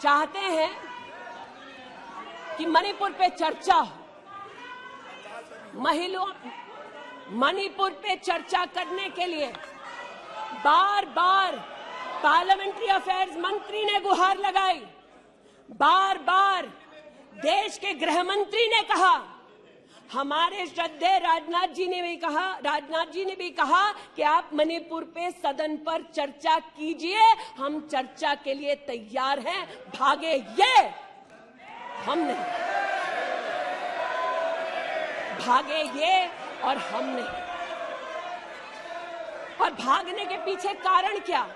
चाहते हैं कि मणिपुर पे चर्चा हो। मणिपुर पे चर्चा करने के लिए बार बार पार्लियामेंट्री अफेयर्स मंत्री ने गुहार लगाई, बार बार देश के गृह मंत्री ने कहा, हमारे श्रद्धेय राजनाथ जी ने भी कहा कि आप मणिपुर पे सदन पर चर्चा कीजिए, हम चर्चा के लिए तैयार हैं, भागे ये हम नहीं, भागे ये और हम नहीं। और भागने के पीछे कारण क्या?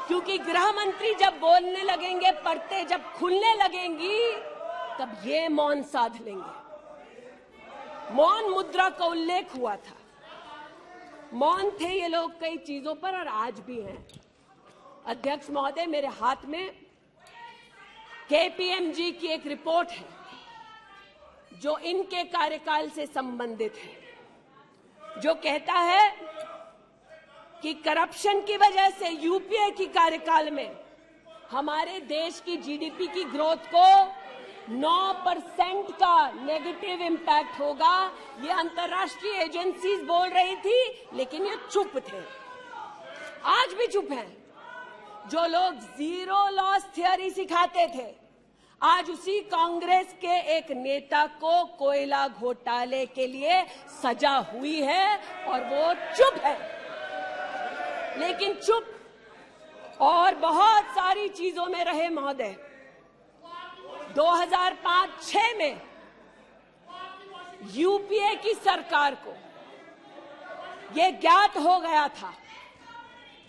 क्योंकि गृह मंत्री जब बोलने लगेंगे, परतें जब खुलने लगेंगी, तब ये मौन साध लेंगे। मौन मुद्रा का उल्लेख हुआ था, मौन थे ये लोग कई चीजों पर और आज भी हैं। अध्यक्ष महोदय, मेरे हाथ में KPMG की एक रिपोर्ट है जो इनके कार्यकाल से संबंधित है, जो कहता है कि करप्शन की वजह से यूपीए की कार्यकाल में हमारे देश की जीडीपी की ग्रोथ को 9% का नेगेटिव इंपैक्ट होगा। ये अंतर्राष्ट्रीय एजेंसीज बोल रही थी, लेकिन ये चुप थे, आज भी चुप हैं। जो लोग जीरो लॉस थियरी सिखाते थे, आज उसी कांग्रेस के एक नेता को कोयला घोटाले के लिए सजा हुई है और वो चुप है। लेकिन चुप और बहुत सारी चीजों में रहे महोदय। 2005-06 में यूपीए की सरकार को ये ज्ञात हो गया था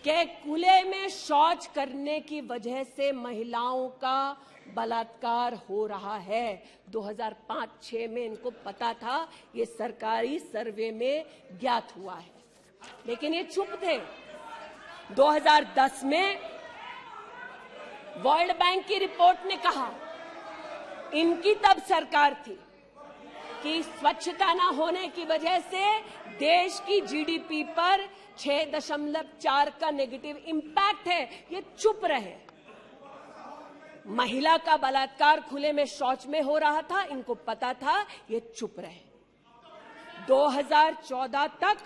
कि खुले में शौच करने की वजह से महिलाओं का बलात्कार हो रहा है। 2005-06 में इनको पता था, ये सरकारी सर्वे में ज्ञात हुआ है, लेकिन ये चुप थे। 2010 में वर्ल्ड बैंक की रिपोर्ट ने कहा, इनकी तब सरकार थी, कि स्वच्छता न होने की वजह से देश की जीडीपी पर 6.4 का नेगेटिव इंपैक्ट है। ये चुप रहे। महिला का बलात्कार खुले में शौच में हो रहा था, इनको पता था, ये चुप रहे। 2014 तक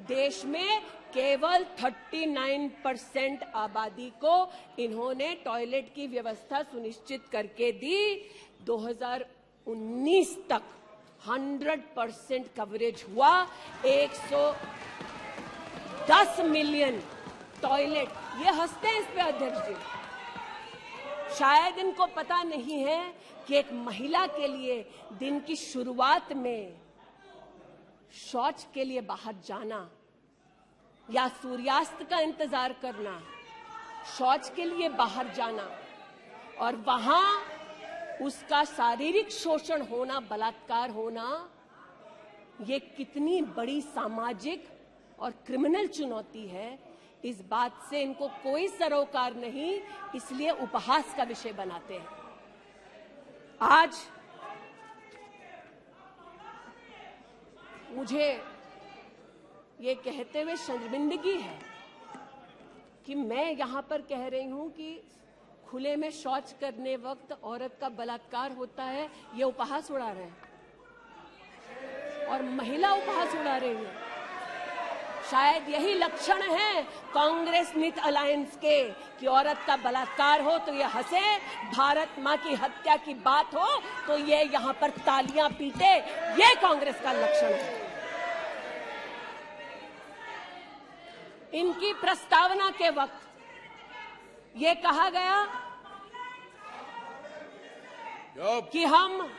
देश में केवल 39% आबादी को इन्होंने टॉयलेट की व्यवस्था सुनिश्चित करके दी। 2019 तक 100% कवरेज हुआ। 110 मिलियन टॉयलेट। ये हंसते हैं इस पे अध्यक्ष जी। शायद इनको पता नहीं है कि एक महिला के लिए दिन की शुरुआत में शौच के लिए बाहर जाना या सूर्यास्त का इंतजार करना, शौच के लिए बाहर जाना और वहां उसका शारीरिक शोषण होना, बलात्कार होना, ये कितनी बड़ी सामाजिक और क्रिमिनल चुनौती है, इस बात से इनको कोई सरोकार नहीं, इसलिए उपहास का विषय बनाते हैं। आज मुझे ये कहते हुए शर्मिंदगी है कि मैं यहां पर कह रही हूं कि खुले में शौच करने वक्त औरत का बलात्कार होता है, ये उपहास उड़ा रहे हैं और महिला उपहास उड़ा रही है। शायद यही लक्षण है कांग्रेस नीत अलायंस के कि औरत का बलात्कार हो तो ये हंसे, भारत मां की हत्या की बात हो तो ये यहां पर तालियां पीटे। ये कांग्रेस का लक्षण है। इनकी प्रस्तावना के वक्त ये कहा गया कि हम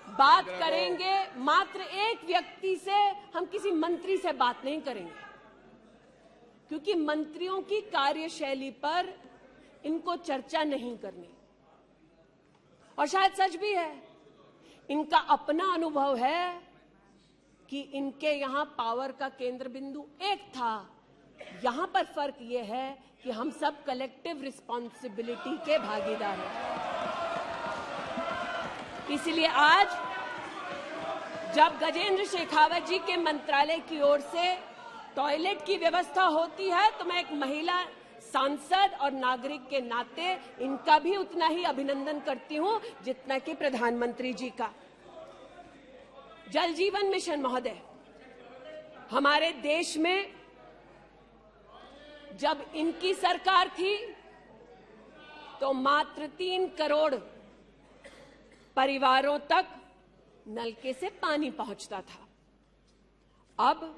बात करेंगे मात्र एक व्यक्ति से, हम किसी मंत्री से बात नहीं करेंगे, क्योंकि मंत्रियों की कार्यशैली पर इनको चर्चा नहीं करनी। और शायद सच भी है, इनका अपना अनुभव है कि इनके यहां पावर का केंद्र बिंदु एक था। यहां पर फर्क यह है कि हम सब कलेक्टिव रिस्पॉन्सिबिलिटी के भागीदार हैं। इसलिए आज जब गजेंद्र शेखावत जी के मंत्रालय की ओर से टॉयलेट की व्यवस्था होती है तो मैं एक महिला सांसद और नागरिक के नाते इनका भी उतना ही अभिनंदन करती हूं जितना कि प्रधानमंत्री जी का। जल जीवन मिशन महोदय, हमारे देश में जब इनकी सरकार थी तो मात्र 3 करोड़ परिवारों तक नलके से पानी पहुंचता था। अब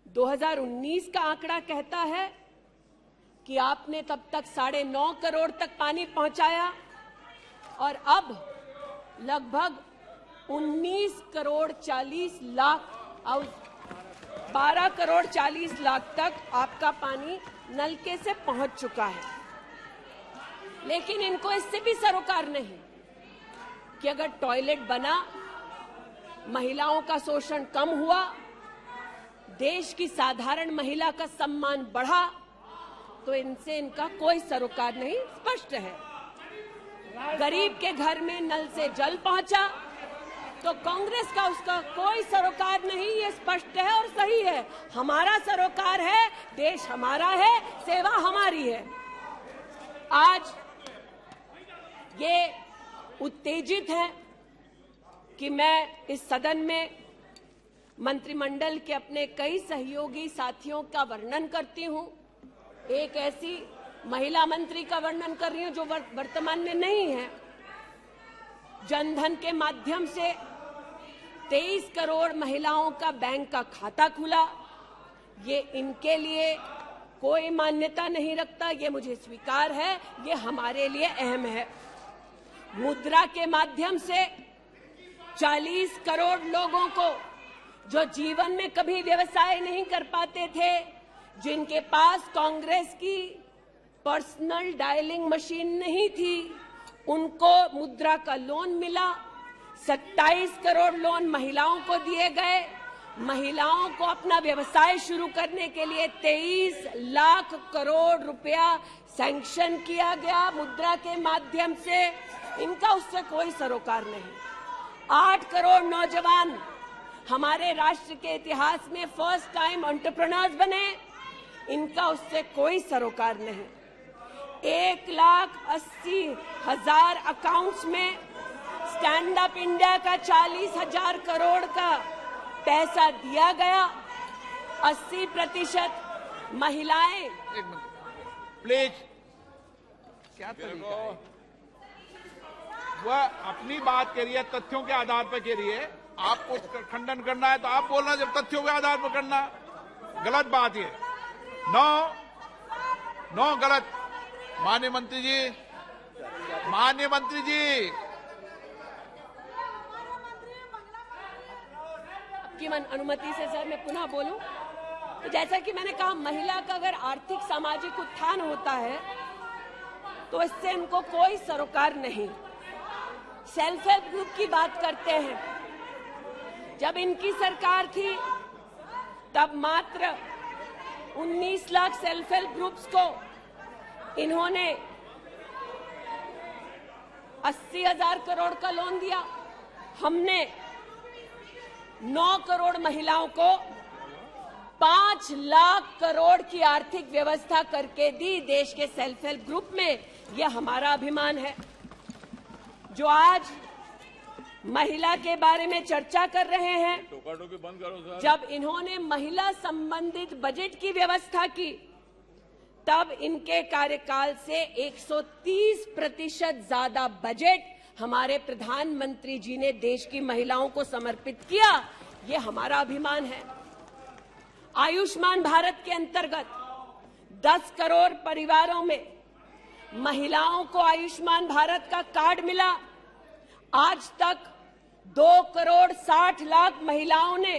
2019 का आंकड़ा कहता है कि आपने तब तक 9.5 करोड़ तक पानी पहुंचाया और अब लगभग 19 करोड़ 40 लाख और 12 करोड़ 40 लाख तक आपका पानी नलके से पहुंच चुका है। लेकिन इनको इससे भी सरोकार नहीं कि अगर टॉयलेट बना, महिलाओं का शोषण कम हुआ, देश की साधारण महिला का सम्मान बढ़ा, तो इनसे इनका कोई सरोकार नहीं। स्पष्ट है, गरीब के घर में नल से जल पहुंचा तो कांग्रेस का उसका कोई सरोकार नहीं। ये स्पष्ट है और सही है। हमारा सरोकार है, देश हमारा है, सेवा हमारी है। आज ये उत्तेजित है कि मैं इस सदन में मंत्रिमंडल के अपने कई सहयोगी साथियों का वर्णन करती हूं। एक ऐसी महिला मंत्री का वर्णन कर रही हूं जो वर्तमान में नहीं है। जनधन के माध्यम से 23 करोड़ महिलाओं का बैंक का खाता खुला। ये इनके लिए कोई मान्यता नहीं रखता, ये मुझे स्वीकार है, ये हमारे लिए अहम है। मुद्रा के माध्यम से 40 करोड़ लोगों को जो जीवन में कभी व्यवसाय नहीं कर पाते थे, जिनके पास कांग्रेस की पर्सनल डायलिंग मशीन नहीं थी, उनको मुद्रा का लोन मिला। 27 करोड़ लोन महिलाओं को दिए गए। महिलाओं को अपना व्यवसाय शुरू करने के लिए 23 लाख करोड़ रुपया सैंक्शन किया गया मुद्रा के माध्यम से। इनका उससे कोई सरोकार नहीं। 8 करोड़ नौजवान हमारे राष्ट्र के इतिहास में फर्स्ट टाइम एंटरप्रेन्योर्स बने। इनका उससे कोई सरोकार नहीं। 1,80,000 अकाउंट्स में स्टैंड अप इंडिया का 40,000 करोड़ का पैसा दिया गया। 80% महिलाएं। एक मिनट प्लीज, क्या तरीका है? वह अपनी बात करिए, तथ्यों के आधार पर करिए। आपको खंडन करना है तो आप बोलना, जब तथ्यों के आधार पर करना। गलत बात ये। नो गलत। माननीय मंत्री जी, आपकी अनुमति से सर मैं पुनः बोलूं तो जैसा कि मैंने कहा, महिला का अगर आर्थिक सामाजिक उत्थान होता है तो इससे इनको कोई सरोकार नहीं। सेल्फ हेल्प ग्रुप की बात करते हैं। जब इनकी सरकार थी तब मात्र 19 लाख सेल्फ हेल्प ग्रुप्स को इन्होंने 80,000 करोड़ का लोन दिया। हमने 9 करोड़ महिलाओं को 5 लाख करोड़ की आर्थिक व्यवस्था करके दी देश के सेल्फ हेल्प ग्रुप में। यह हमारा अभिमान है। जो आज महिला के बारे में चर्चा कर रहे हैं, टोका-टोकी बंद करो सर। जब इन्होंने महिला संबंधित बजट की व्यवस्था की तब इनके कार्यकाल से 130% ज्यादा बजट हमारे प्रधानमंत्री जी ने देश की महिलाओं को समर्पित किया। ये हमारा अभिमान है। आयुष्मान भारत के अंतर्गत 10 करोड़ परिवारों में महिलाओं को आयुष्मान भारत का कार्ड मिला। आज तक 2 करोड़ 60 लाख महिलाओं ने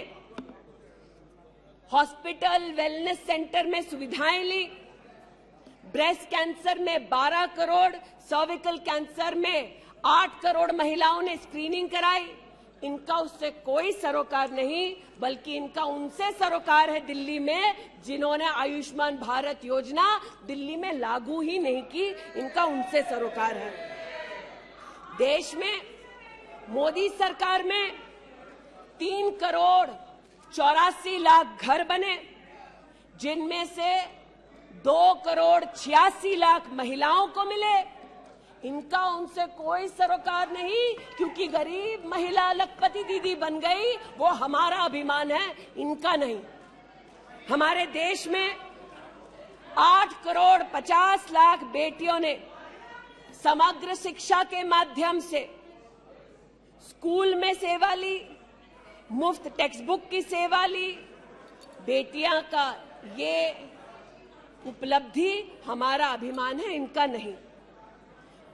हॉस्पिटल वेलनेस सेंटर में सुविधाएं ली। ब्रेस्ट कैंसर में 12 करोड़, सर्विकल कैंसर में 8 करोड़ महिलाओं ने स्क्रीनिंग कराई। इनका उससे कोई सरोकार नहीं, बल्कि इनका उनसे सरोकार है दिल्ली में, जिन्होंने आयुष्मान भारत योजना दिल्ली में लागू ही नहीं की। इनका उनसे सरोकार है। देश में मोदी सरकार में 3 करोड़ 84 लाख घर बने, जिनमें से 2,86,00,000 महिलाओं को मिले। इनका उनसे कोई सरोकार नहीं, क्योंकि गरीब महिला लखपति दीदी बन गई, वो हमारा अभिमान है, इनका नहीं। हमारे देश में 8,50,00,000 बेटियों ने समग्र शिक्षा के माध्यम से स्कूल में सेवा ली, मुफ्त टेक्स्ट बुक की सेवा ली। बेटियां का ये उपलब्धि हमारा अभिमान है, इनका नहीं।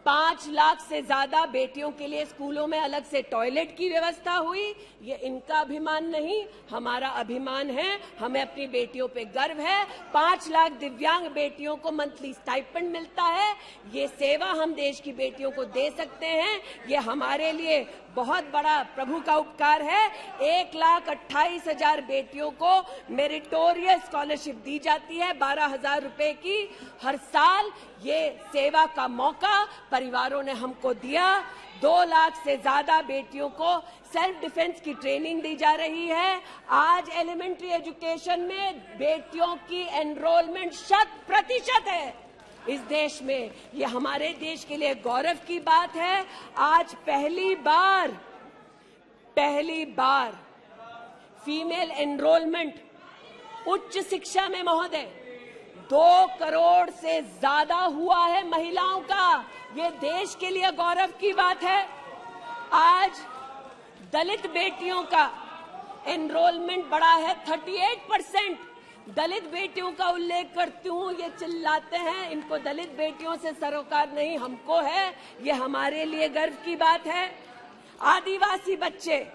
5 लाख से ज्यादा बेटियों के लिए स्कूलों में अलग से टॉयलेट की व्यवस्था हुई, ये इनका अभिमान नहीं, हमारा अभिमान है। हमें अपनी बेटियों पे गर्व है। 5 लाख दिव्यांग बेटियों को मंथली स्टाइपेंड मिलता है। ये सेवा हम देश की बेटियों को दे सकते हैं, ये हमारे लिए बहुत बड़ा प्रभु का उपकार है। 1,28,000 बेटियों को मेरिटोरियस स्कॉलरशिप दी जाती है, 12,000 रुपए की हर साल। ये सेवा का मौका परिवारों ने हमको दिया। 2 लाख से ज्यादा बेटियों को सेल्फ डिफेंस की ट्रेनिंग दी जा रही है। आज एलिमेंट्री एजुकेशन में बेटियों की एनरोलमेंट 100% है इस देश में। ये हमारे देश के लिए गौरव की बात है। आज पहली बार फीमेल एनरोलमेंट उच्च शिक्षा में महोदय 2 करोड़ से ज्यादा हुआ है महिलाओं का। ये देश के लिए गौरव की बात है। आज दलित बेटियों का एनरोलमेंट बढ़ा है 38%। दलित बेटियों का उल्लेख करती हूँ, ये चिल्लाते हैं इनको दलित बेटियों से सरोकार नहीं, हमको है। ये हमारे लिए गर्व की बात है। आदिवासी बच्चे,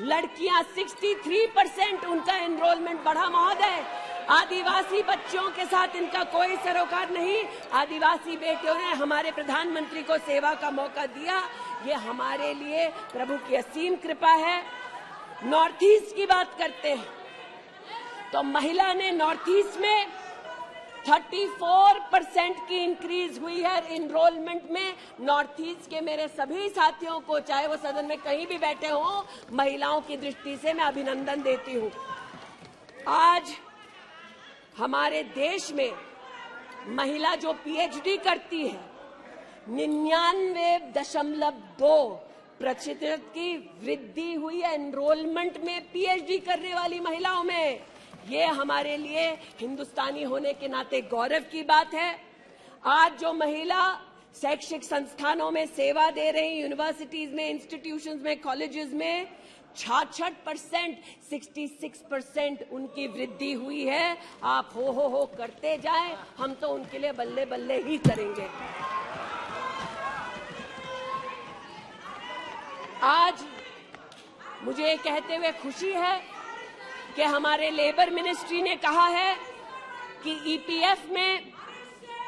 लड़कियां 63% उनका एनरोलमेंट बढ़ा महोदय। आदिवासी बच्चों के साथ इनका कोई सरोकार नहीं। आदिवासी बेटियों ने हमारे प्रधानमंत्री को सेवा का मौका दिया, ये हमारे लिए प्रभु की असीम कृपा है। नॉर्थ ईस्ट की बात करते हैं तो महिला ने नॉर्थ ईस्ट में 34% की इंक्रीज हुई है एनरोलमेंट में। नॉर्थ ईस्ट के मेरे सभी साथियों को, चाहे वो सदन में कहीं भी बैठे हों, महिलाओं की दृष्टि से मैं अभिनंदन देती हूँ। आज हमारे देश में महिला जो पीएचडी करती है 99.2% की वृद्धि हुई है एनरोलमेंट में पीएचडी करने वाली महिलाओं में। ये हमारे लिए हिंदुस्तानी होने के नाते गौरव की बात है। आज जो महिला शैक्षिक संस्थानों में सेवा दे रही, यूनिवर्सिटीज में, इंस्टीट्यूशंस में, कॉलेजेस में 66%, 66% उनकी वृद्धि हुई है। आप हो करते जाएं, हम तो उनके लिए बल्ले बल्ले ही करेंगे। आज मुझे ये कहते हुए खुशी है कि हमारे लेबर मिनिस्ट्री ने कहा है कि ईपीएफ में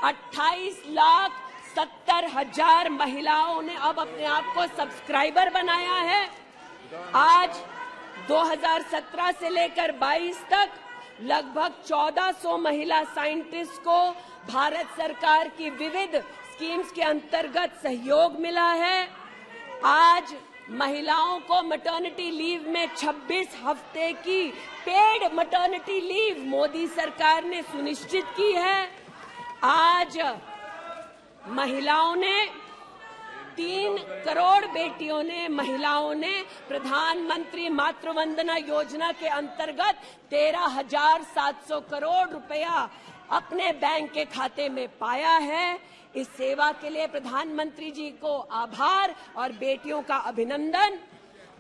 28,70,000 महिलाओं ने अब अपने आप को सब्सक्राइबर बनाया है। आज 2017 से लेकर 22 तक लगभग 1400 महिला साइंटिस्ट को भारत सरकार की विविध स्कीम्स के अंतर्गत सहयोग मिला है। आज महिलाओं को मैटरनिटी लीव में 26 हफ्ते की पेड मैटरनिटी लीव मोदी सरकार ने सुनिश्चित की है। आज महिलाओं ने 3 करोड़ महिलाओं ने प्रधानमंत्री मातृ वंदना योजना के अंतर्गत 13,700 करोड़ रुपया अपने बैंक के खाते में पाया है। इस सेवा के लिए प्रधानमंत्री जी को आभार और बेटियों का अभिनंदन।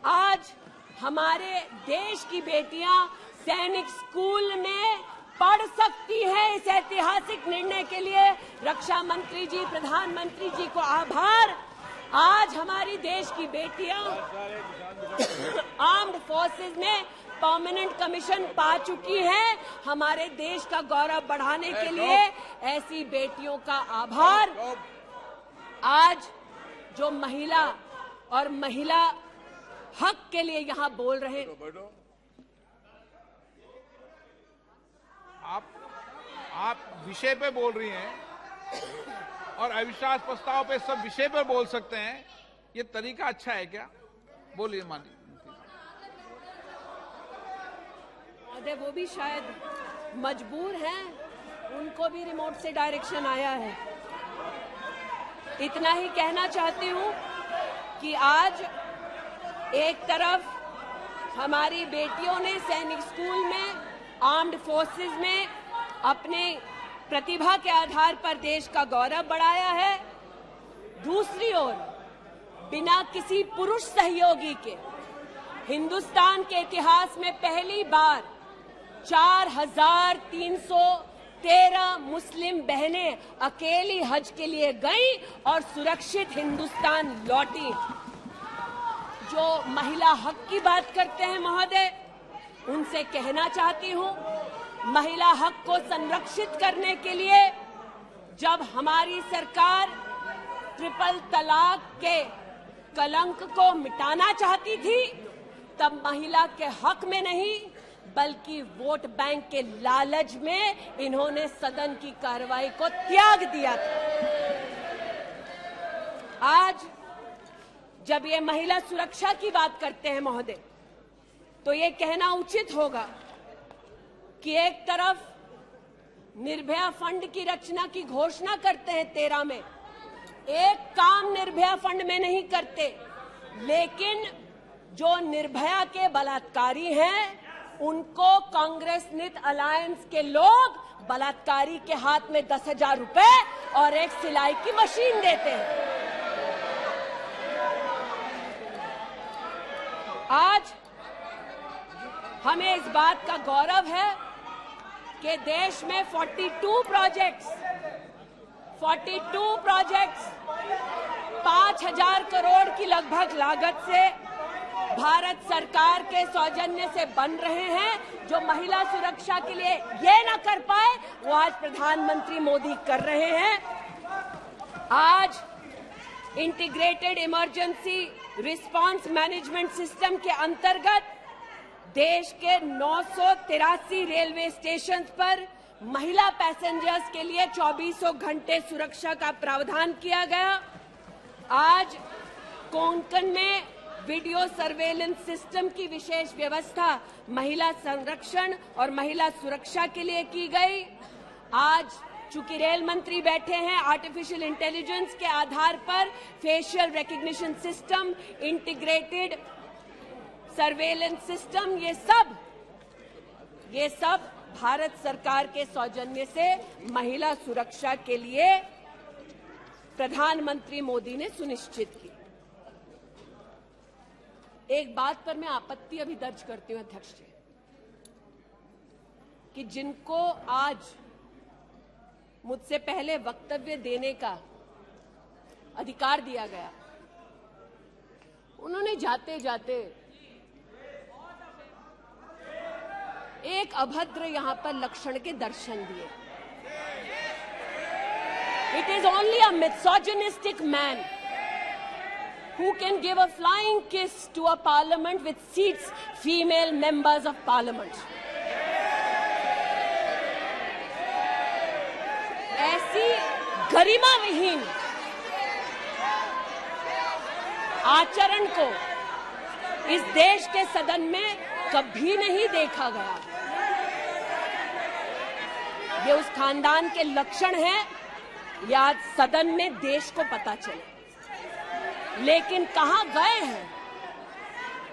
आज हमारे देश की बेटियां सैनिक स्कूल में पढ़ सकती है। इस ऐतिहासिक निर्णय के लिए रक्षा मंत्री जी, प्रधानमंत्री जी को आभार। आज हमारी देश की बेटियां आर्म्ड फोर्सेस में परमानेंट कमीशन पा चुकी हैं। हमारे देश का गौरव बढ़ाने के लिए ऐसी बेटियों का आभार। आज जो महिला और महिला हक के लिए यहाँ बोल रहे हैं, आप विषय पे बोल रही हैं और अविश्वास प्रस्ताव पे सब विषय पर बोल सकते हैं, ये तरीका अच्छा है क्या? बोलिए माननीय। वो भी शायद मजबूर हैं उनको भी रिमोट से डायरेक्शन आया है। इतना ही कहना चाहती हूं कि आज एक तरफ हमारी बेटियों ने सैनिक स्कूल में, आर्म्ड फोर्सेस में अपने प्रतिभा के आधार पर देश का गौरव बढ़ाया है, दूसरी ओर बिना किसी पुरुष सहयोगी के हिंदुस्तान के इतिहास में पहली बार 4,313 मुस्लिम बहनें अकेली हज के लिए गईं और सुरक्षित हिंदुस्तान लौटी। जो महिला हक की बात करते हैं महोदय, उनसे कहना चाहती हूं, महिला हक को संरक्षित करने के लिए जब हमारी सरकार ट्रिपल तलाक के कलंक को मिटाना चाहती थी, तब महिला के हक में नहीं बल्कि वोट बैंक के लालच में इन्होंने सदन की कार्रवाई को त्याग दिया था। आज जब ये महिला सुरक्षा की बात करते हैं महोदय, तो ये कहना उचित होगा कि एक तरफ निर्भया फंड की रचना की घोषणा करते हैं 13 में, एक काम निर्भया फंड में नहीं करते, लेकिन जो निर्भया के बलात्कारी हैं उनको कांग्रेस नित अलायंस के लोग बलात्कारी के हाथ में 10,000 रुपए और एक सिलाई की मशीन देते हैं। आज हमें इस बात का गौरव है कि देश में 42 प्रोजेक्ट्स 5,000 करोड़ की लगभग लागत से भारत सरकार के सौजन्य से बन रहे हैं। जो महिला सुरक्षा के लिए ये न कर पाए, वो आज प्रधानमंत्री मोदी कर रहे हैं। आज integrated emergency response management system के अंतर्गत देश के 983 रेलवे स्टेशन पर महिला पैसेंजर्स के लिए 24 घंटे सुरक्षा का प्रावधान किया गया। आज कोंकण में वीडियो सर्वेलेंस सिस्टम की विशेष व्यवस्था महिला संरक्षण और महिला सुरक्षा के लिए की गई। आज चूंकि रेल मंत्री बैठे हैं, आर्टिफिशियल इंटेलिजेंस के आधार पर facial recognition system, integrated surveillance system, ये सब भारत सरकार के सौजन्य से महिला सुरक्षा के लिए प्रधानमंत्री मोदी ने सुनिश्चित की। एक बात पर मैं आपत्ति अभी दर्ज करती हूं अध्यक्ष जी, कि जिनको आज मुझसे पहले वक्तव्य देने का अधिकार दिया गया, उन्होंने जाते जाते एक अभद्र यहां पर लक्षण के दर्शन दिए। It is only a misogynistic man who can give a flying kiss to a parliament which seats female members of parliament. ऐसी गरिमा विहीन आचरण को इस देश के सदन में कभी नहीं देखा गया। ये उस खानदान के लक्षण हैं, ये आज सदन में देश को पता चले। लेकिन कहां गए हैं,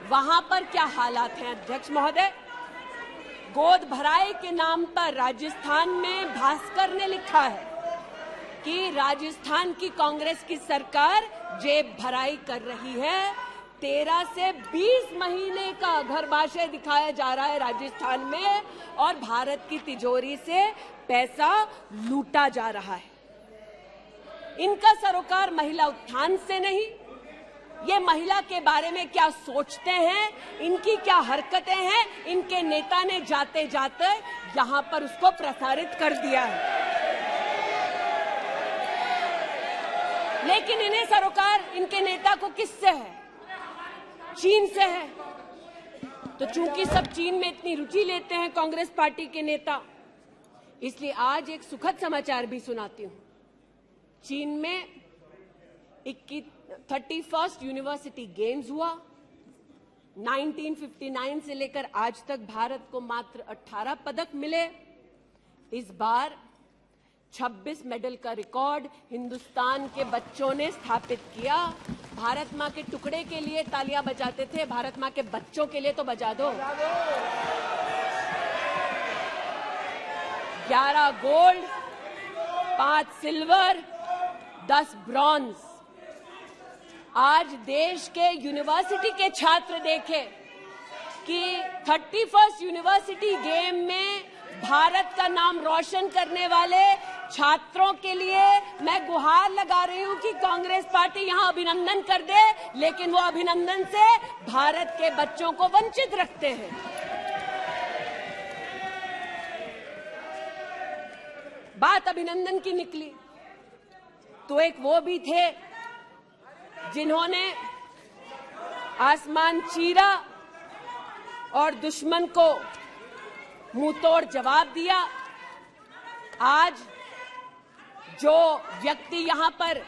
वहां पर क्या हालात हैं अध्यक्ष महोदय? गोद भराई के नाम पर राजस्थान में भास्कर ने लिखा है कि राजस्थान की कांग्रेस की सरकार जेब भराई कर रही है। 13 से 20 महीने का घरबाशय दिखाया जा रहा है राजस्थान में और भारत की तिजोरी से पैसा लूटा जा रहा है। इनका सरोकार महिला उत्थान से नहीं, ये महिला के बारे में क्या सोचते हैं, इनकी क्या हरकतें हैं, इनके नेता ने जाते जाते यहां पर उसको प्रसारित कर दिया है। लेकिन इन्हें सरोकार इनके नेता को किससे है? चीन से है। तो चूंकि सब चीन में इतनी रुचि लेते हैं कांग्रेस पार्टी के नेता, इसलिए आज एक सुखद समाचार भी सुनाती हूं। चीन में 31st यूनिवर्सिटी गेम्स हुआ। 1959 से लेकर आज तक भारत को मात्र 18 पदक मिले। इस बार 26 मेडल का रिकॉर्ड हिंदुस्तान के बच्चों ने स्थापित किया। भारत मां के टुकड़े के लिए तालियां बजाते थे, भारत मां के बच्चों के लिए तो बजा दो। 11 गोल्ड, 5 सिल्वर, 10 ब्रॉन्ज। आज देश के यूनिवर्सिटी के छात्र देखें कि 31st यूनिवर्सिटी गेम में भारत का नाम रोशन करने वाले छात्रों के लिए मैं गुहार लगा रही हूं कि कांग्रेस पार्टी यहां अभिनंदन कर दे, लेकिन वो अभिनंदन से भारत के बच्चों को वंचित रखते हैं। बात अभिनंदन की निकली तो एक वो भी थे जिन्होंने आसमान चीरा और दुश्मन को मुंहतोड़ जवाब दिया। आज जो व्यक्ति यहां पर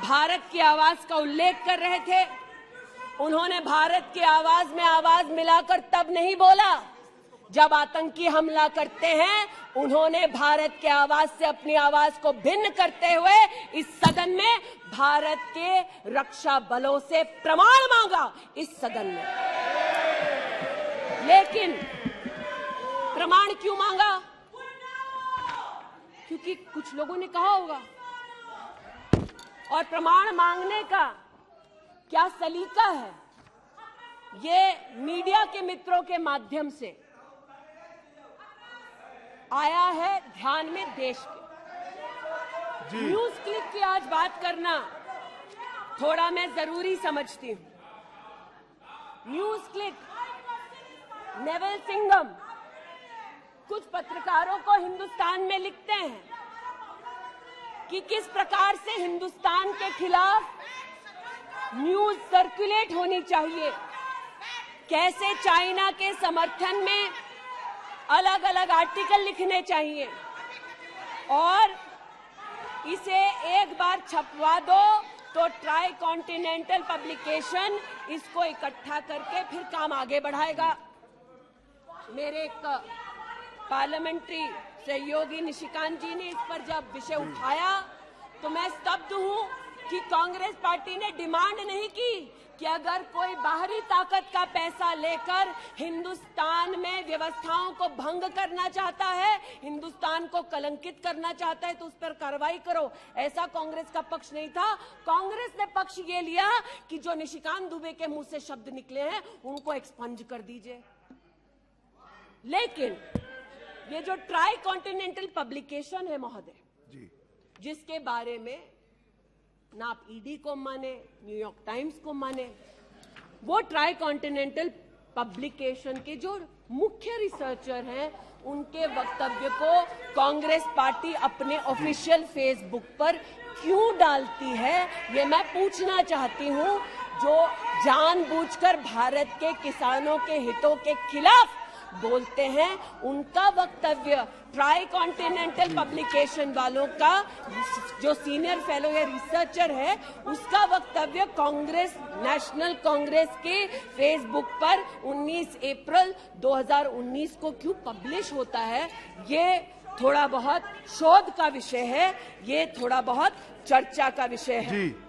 भारत की आवाज का उल्लेख कर रहे थे, उन्होंने भारत की आवाज में आवाज मिलाकर तब नहीं बोला जब आतंकी हमला करते हैं। उन्होंने भारत के आवाज से अपनी आवाज को भिन्न करते हुए इस सदन में भारत के रक्षा बलों से प्रमाण मांगा इस सदन में। लेकिन प्रमाण क्यों मांगा? क्योंकि कुछ लोगों ने कहा होगा। और प्रमाण मांगने का क्या सलीका है, ये मीडिया के मित्रों के माध्यम से आया है ध्यान में देश के। न्यूज क्लिक की आज बात करना थोड़ा मैं जरूरी समझती हूं। न्यूज क्लिक, नेवल सिंघम कुछ पत्रकारों को हिंदुस्तान में लिखते हैं कि किस प्रकार से हिंदुस्तान के खिलाफ न्यूज सर्कुलेट होनी चाहिए, कैसे चाइना के समर्थन में अलग अलग आर्टिकल लिखने चाहिए और इसे एक बार छपवा दो तो ट्राई कॉन्टिनेंटल पब्लिकेशन इसको इकट्ठा करके फिर काम आगे बढ़ाएगा। मेरे एक पार्लियामेंट्री सहयोगी निशिकांत जी ने इस पर जब विषय उठाया तो मैं स्तब्ध हूं कि कांग्रेस पार्टी ने डिमांड नहीं की कि अगर कोई बाहरी ताकत का पैसा लेकर हिंदुस्तान में व्यवस्थाओं को भंग करना चाहता है, हिंदुस्तान को कलंकित करना चाहता है तो उस पर कार्रवाई करो। ऐसा कांग्रेस का पक्ष नहीं था। कांग्रेस ने पक्ष ये लिया कि जो निशिकांत दुबे के मुंह से शब्द निकले हैं उनको एक्सपंज कर दीजिए। लेकिन ये जो ट्राई कॉन्टिनेंटल पब्लिकेशन है महोदय, जिसके बारे में ना आप ईडी को माने, न्यूयॉर्क टाइम्स को माने, वो ट्राई कॉन्टिनेंटल पब्लिकेशन के जो मुख्य रिसर्चर हैं उनके वक्तव्य को कांग्रेस पार्टी अपने ऑफिशियल फेसबुक पर क्यों डालती है, ये मैं पूछना चाहती हूं। जो जानबूझकर भारत के किसानों के हितों के खिलाफ बोलते हैं, उनका वक्तव्य ट्राई कॉन्टिनेंटल पब्लिकेशन वालों का जो सीनियर फेलो या रिसर्चर है उसका वक्तव्य कांग्रेस, नेशनल कांग्रेस के फेसबुक पर 19 अप्रैल 2019 को क्यों पब्लिश होता है, ये थोड़ा बहुत शोध का विषय है, ये थोड़ा बहुत चर्चा का विषय है।